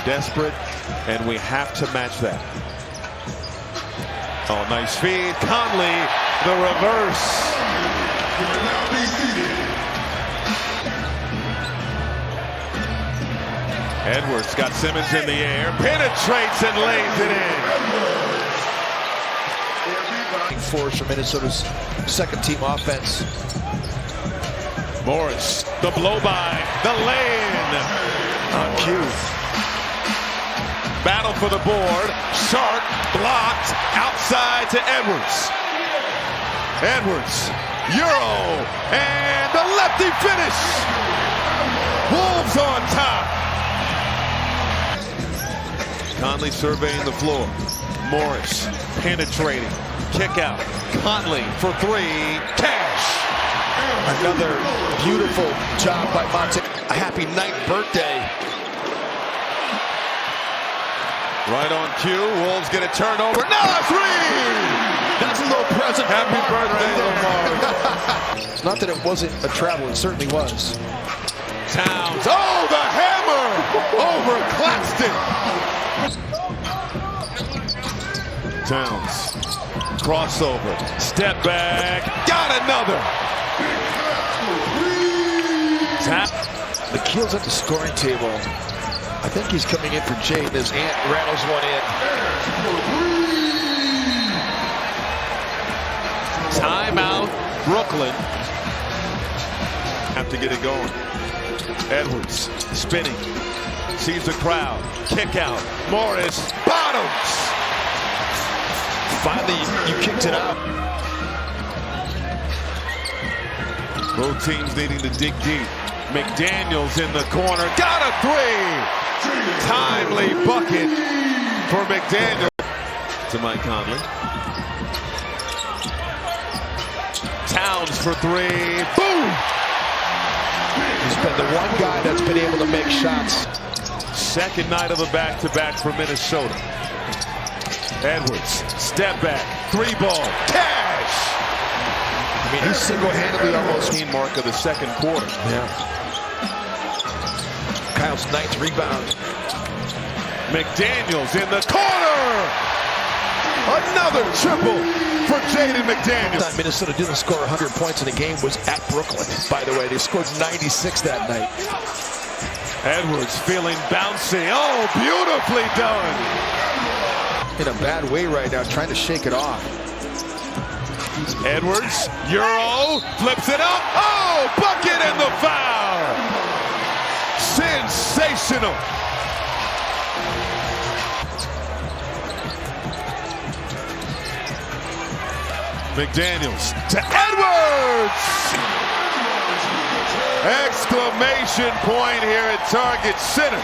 desperate, and we have to match that. Oh, nice feed. Conley, the reverse. Edwards got Simmons in the air, penetrates and lays it in. Force for Minnesota's second-team offense. Morris, the blow-by, the lay-in. On cue. Battle for the board. Sharp, blocked, outside to Edwards. Edwards, Euro, and the lefty finish. Wolves on top. Conley surveying the floor. Morris penetrating. Kick out. Conley for three. Cash. Another beautiful job by Monte. A happy 9th birthday. Right on cue. Wolves get a turnover. Now a three. That's a little present. Happy birthday, Lamar. Not that it wasn't a travel. It certainly was. Towns. Oh, the hammer over Claxton. Towns. Crossover. Step back. Got another. Tap. McKeel's at the scoring table. I think he's coming in for Jade as Ant rattles one in. Timeout, Brooklyn. Have to get it going. Edwards spinning. Sees the crowd. Kick out. Morris. Bottoms. Finally, you kicked it out. Both teams needing to dig deep. McDaniels in the corner. Got a three. Timely bucket for McDaniels. To Mike Conley. Towns for three. Boom! He's been the one guy that's been able to make shots. Second night of a back-to-back for Minnesota. Edwards, step back, three ball, cash! I mean, he's single-handedly almost team mark of the second quarter. Yeah. Kyle's 9th rebound. McDaniels in the corner! Another triple for Jaden McDaniels. Minnesota didn't score 100 points in the game was at Brooklyn, by the way. They scored 96 that night. Edwards feeling bouncy. Oh, beautifully done. In a bad way right now, trying to shake it off. Edwards, Euro, flips it up. Oh, bucket and the foul. Sensational. McDaniels to Edwards! Exclamation point here at Target Center.